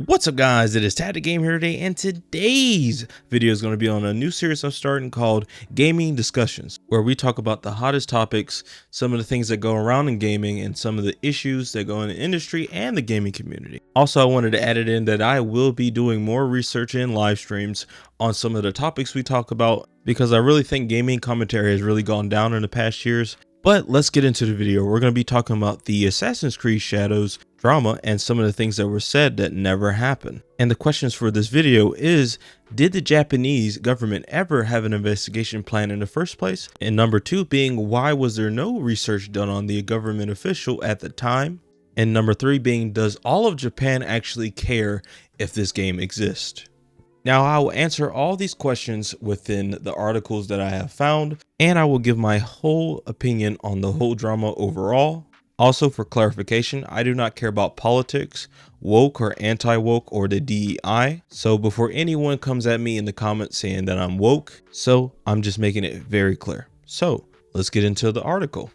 What's up guys, it is Tad the Game here today, and today's video is going to be on a new series I'm starting called Gaming Discussions, where we talk about the hottest topics, some of the things that go around in gaming, and some of the issues that go in the industry and the gaming community. Also, I wanted to add it in that I will be doing more research and live streams on some of the topics we talk about, because I really think gaming commentary has really gone down in the past years. But let's get into the video. We're going to be talking about the Assassin's Creed Shadows drama and some of the things that were said that never happened. And the questions for this video is, did the Japanese government ever have an investigation plan in the first place? And number two being, why was there no research done on the government official at the time? And number three being, does all of Japan actually care if this game exists? Now, I will answer all these questions within the articles that I have found, and I will give my whole opinion on the whole drama overall. Also, for clarification, I do not care about politics, woke or anti-woke, or the DEI. So before anyone comes at me in the comments saying that I'm woke, so I'm just making it very clear. So let's get into the article.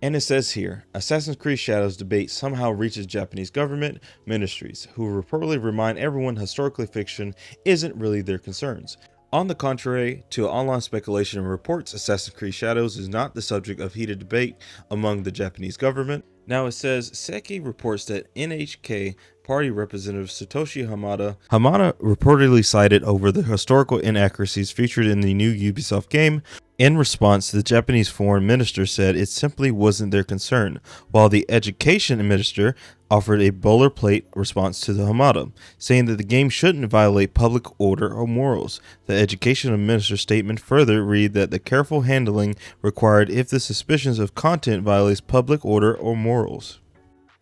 And it says here, Assassin's Creed Shadows debate somehow reaches Japanese government ministries, who reportedly remind everyone historically fiction isn't really their concerns. On the contrary to online speculation and reports, Assassin's Creed Shadows is not the subject of heated debate among the Japanese government. Now it says, Seki reports that NHK Party Representative Satoshi Hamada reportedly cited over the historical inaccuracies featured in the new Ubisoft game. In response, the Japanese foreign minister said it simply wasn't their concern, while the education minister offered a boilerplate response to the Hamada, saying that the game shouldn't violate public order or morals. The education minister's statement further read that the careful handling required if the suspicions of content violates public order or morals.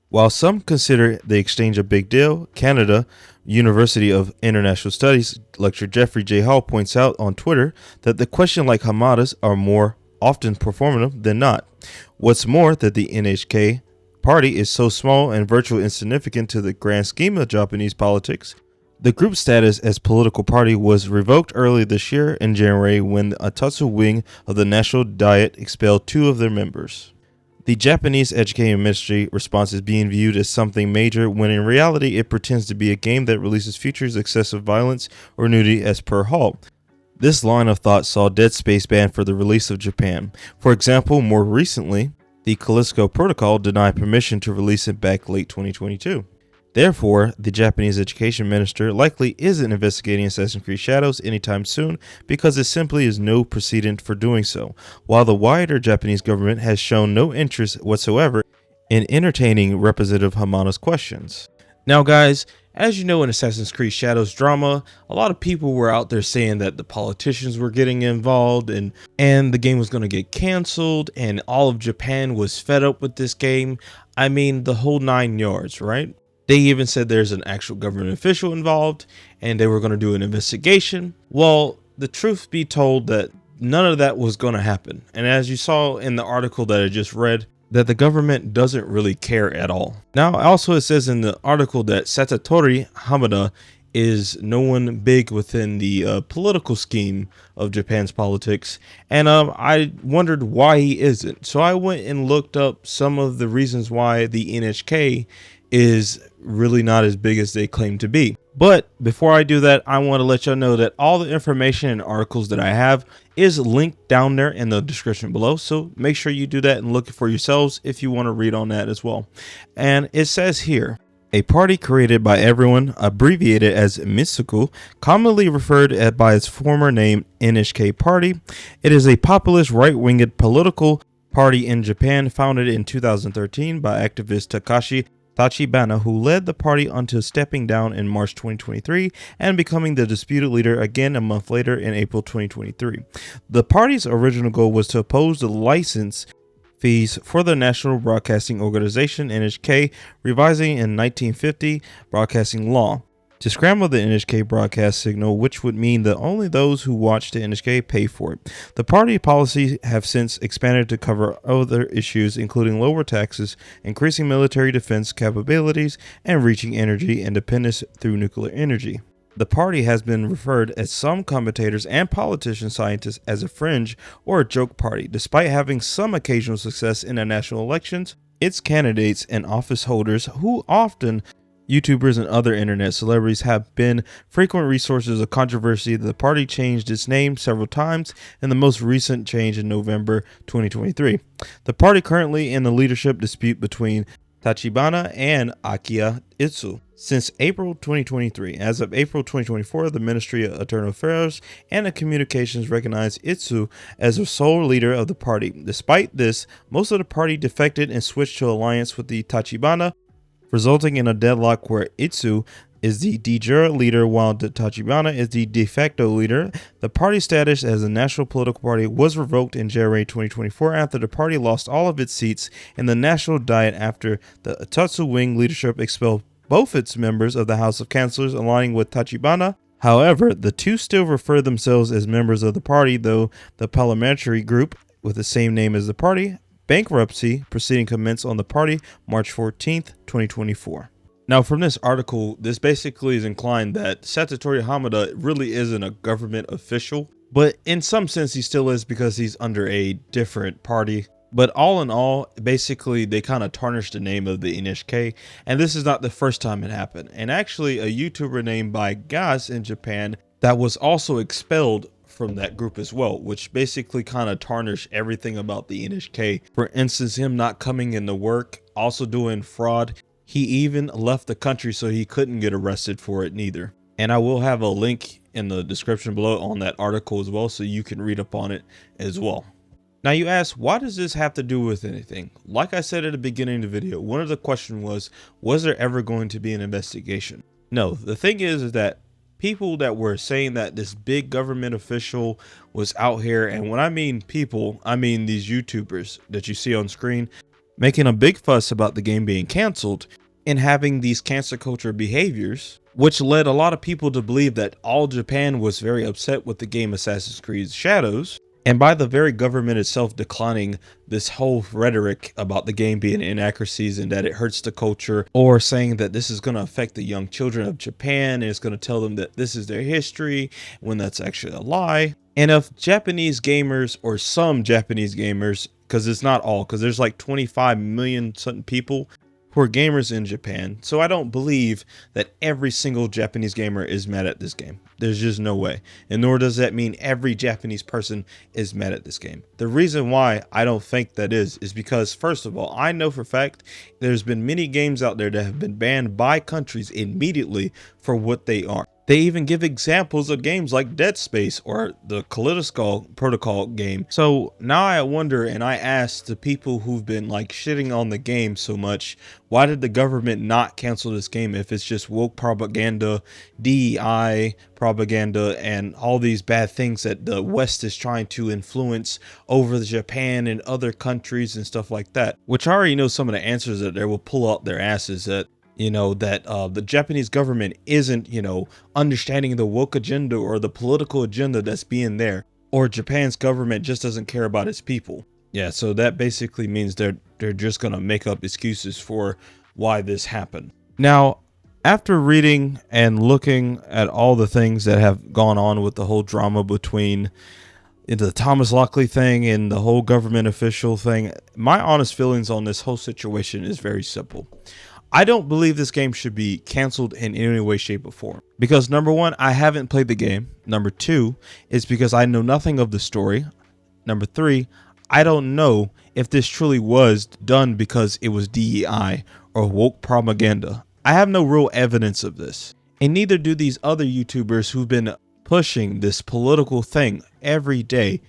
While some consider the exchange a big deal, Canada University of International Studies lecturer Jeffrey J. Hall points out on Twitter that the question like Hamada's are more often performative than not. What's more, that the NHK party is so small and virtually insignificant to the grand scheme of Japanese politics. The group's status as political party was revoked early this year in January when the Atatsu wing of the National Diet expelled 2 of their members. The Japanese Education Ministry response is being viewed as something major when in reality it pretends to be a game that releases features excessive violence or nudity as per Hall. This line of thought saw Dead Space banned for the release of Japan. For example, more recently, the Callisto Protocol denied permission to release it back late 2022. Therefore, the Japanese education minister likely isn't investigating Assassin's Creed Shadows anytime soon because there simply is no precedent for doing so, while the wider Japanese government has shown no interest whatsoever in entertaining Representative Hamada's questions. Now guys, as you know, in Assassin's Creed Shadows drama, a lot of people were out there saying that the politicians were getting involved and the game was going to get canceled and all of Japan was fed up with this game. I mean, the whole 9 yards, right? They even said there's an actual government official involved and they were going to do an investigation. Well, the truth be told that none of that was going to happen. And as you saw in the article that I just read, that the government doesn't really care at all. Now, also it says in the article that Satoshi Hamada is no one big within the political scheme of Japan's politics. And I wondered why he isn't. So I went and looked up some of the reasons why the NHK is really not as big as they claim to be. But before I do that, I want to let y'all know that all the information and articles that I have is linked down there in the description below. So make sure you do that and look for yourselves if you want to read on that as well. And it says here, a party created by everyone, abbreviated as Mitsuku, commonly referred to by its former name NHK Party. It is a populist right-winged political party in Japan founded in 2013 by activist Takashi Tachibana, who led the party until stepping down in March 2023 and becoming the disputed leader again a month later in April 2023. The party's original goal was to oppose the license fees for the National Broadcasting Organization NHK, revising in 1950 broadcasting law to scramble the NHK broadcast signal, which would mean that only those who watch the NHK pay for it. The party policies have since expanded to cover other issues, including lower taxes, increasing military defense capabilities, and reaching energy independence through nuclear energy. The party has been referred as some commentators and politician scientists as a fringe or a joke party. Despite having some occasional success in the national elections, its candidates and office holders, who often YouTubers and other internet celebrities have been frequent resources of controversy. The party changed its name several times, and the most recent change in November 2023. The party currently in a leadership dispute between Tachibana and Akiya Itsu since April 2023. As of April 2024, the Ministry of Internal Affairs and Communications recognized Itsu as the sole leader of the party. Despite this, most of the party defected and switched to alliance with the Tachibana, resulting in a deadlock where Itsu is the de jure leader while the Tachibana is the de facto leader. The party status as a national political party was revoked in January 2024 after the party lost all of its seats in the National Diet after the Atatsu Wing leadership expelled both its members of the House of Councillors, aligning with Tachibana. However, the two still refer themselves as members of the party, though the parliamentary group with the same name as the party bankruptcy proceeding commenced on the party March 14th, 2024. Now, from this article, this basically is inclined that Satoru Hamada really isn't a government official, but in some sense he still is because he's under a different party. But all in all, basically they kind of tarnished the name of the NHK, and this is not the first time it happened. And actually a YouTuber named by Gas in Japan that was also expelled from that group as well, which basically kind of tarnished everything about the NHK. For instance, him not coming into work, also doing fraud. He even left the country so he couldn't get arrested for it neither. And I will have a link in the description below on that article as well, so you can read up on it as well. Now you ask, why does this have to do with anything? Like I said at the beginning of the video, one of the questions was there ever going to be an investigation? No, the thing is that people that were saying that this big government official was out here, and when I mean people, I mean these YouTubers that you see on screen, making a big fuss about the game being canceled and having these cancel culture behaviors, which led a lot of people to believe that all Japan was very upset with the game Assassin's Creed Shadows, and by the very government itself declining this whole rhetoric about the game being inaccuracies and that it hurts the culture, or saying that this is going to affect the young children of Japan and it's going to tell them that this is their history when that's actually a lie. And if Japanese gamers, or some Japanese gamers, because it's not all, because there's like 25 million something people who are gamers in Japan, so I don't believe that every single Japanese gamer is mad at this game. There's just no way. And nor does that mean every Japanese person is mad at this game. The reason why I don't think that is because, first of all, I know for a fact there's been many games out there that have been banned by countries immediately for what they are. They even give examples of games like Dead Space or the Kaleidoscope Protocol game. So now I wonder, and I ask the people who've been like shitting on the game so much, why did the government not cancel this game if it's just woke propaganda, DEI propaganda, and all these bad things that the West is trying to influence over Japan and other countries and stuff like that? Which I already know some of the answers that they will pull out their asses that, you know, that the Japanese government isn't, you know, understanding the woke agenda or the political agenda that's being there, or Japan's government just doesn't care about its people. Yeah, so that basically means they're just gonna make up excuses for why this happened. Now, after reading and looking at all the things that have gone on with the whole drama between the Thomas Lockley thing and the whole government official thing, my honest feelings on this whole situation is very simple. I don't believe this game should be canceled in any way, shape, or form. Because number one, I haven't played the game. Number two, it's because I know nothing of the story. Number three, I don't know if this truly was done because it was DEI or woke propaganda. I have no real evidence of this. And neither do these other YouTubers who've been pushing this political thing every day.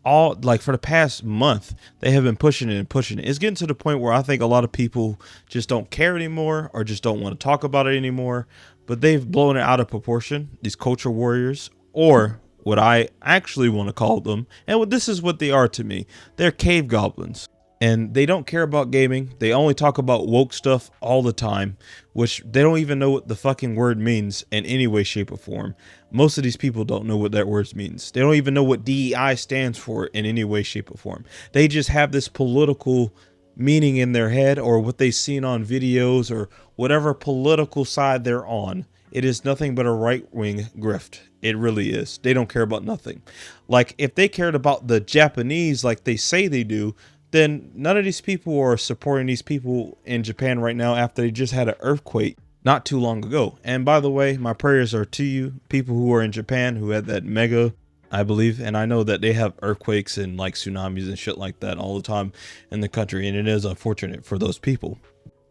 All like for the past month, they have been pushing it and pushing it. It's getting to the point where I think a lot of people just don't care anymore or just don't want to talk about it anymore. But they've blown it out of proportion, these culture warriors, or what I actually want to call them. And this is what they are to me. They're cave goblins. And they don't care about gaming. They only talk about woke stuff all the time, which they don't even know what the fucking word means in any way, shape, or form. Most of these people don't know what that word means. They don't even know what DEI stands for in any way, shape, or form. They just have this political meaning in their head, or what they've seen on videos, or whatever political side they're on. It is nothing but a right-wing grift. It really is. They don't care about nothing. Like, if they cared about the Japanese like they say they do, then none of these people are supporting these people in Japan right now after they just had an earthquake not too long ago. And by the way, my prayers are to you, people who are in Japan who had that mega, I believe, and I know that they have earthquakes and like tsunamis and shit like that all the time in the country, and it is unfortunate for those people.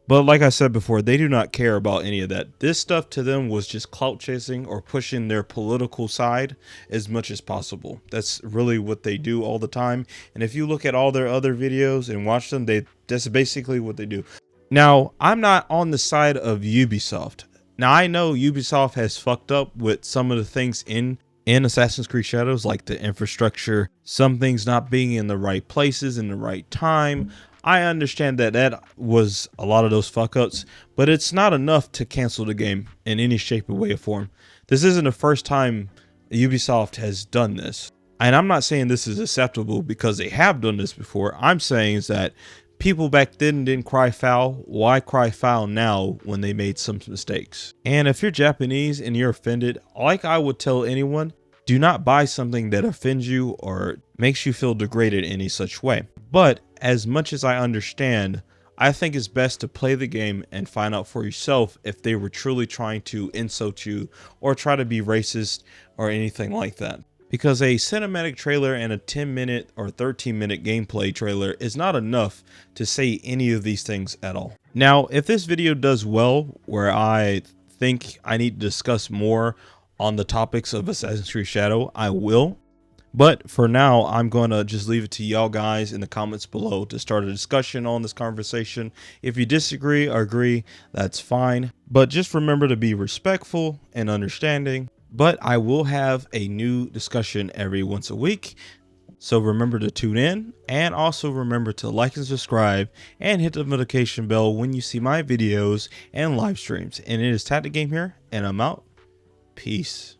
But like I said before, they do not care about any of that. This stuff to them was just clout chasing or pushing their political side as much as possible. That's really what they do all the time. And if you look at all their other videos and watch them, that's basically what they do. Now, I'm not on the side of Ubisoft. Now, I know Ubisoft has fucked up with some of the things in Assassin's Creed Shadows, like the infrastructure, some things not being in the right places in the right time. I understand that was a lot of those fuck ups, but it's not enough to cancel the game in any shape or way or form. This isn't the first time Ubisoft has done this. And I'm not saying this is acceptable because they have done this before. I'm saying is that people back then didn't cry foul. Why cry foul now when they made some mistakes? And if you're Japanese and you're offended, like I would tell anyone, do not buy something that offends you or makes you feel degraded in any such way. But as much as I understand, I think it's best to play the game and find out for yourself if they were truly trying to insult you or try to be racist or anything like that. Because a cinematic trailer and a 10-minute or 13-minute gameplay trailer is not enough to say any of these things at all. Now, if this video does well, where I think I need to discuss more on the topics of Assassin's Creed Shadow, I will. But for now, I'm going to just leave it to y'all guys in the comments below to start a discussion on this conversation. If you disagree or agree, that's fine. But just remember to be respectful and understanding. But I will have a new discussion every once a week. So remember to tune in, and also remember to like and subscribe and hit the notification bell when you see my videos and live streams. And it is Tactic Game here, and I'm out. Peace.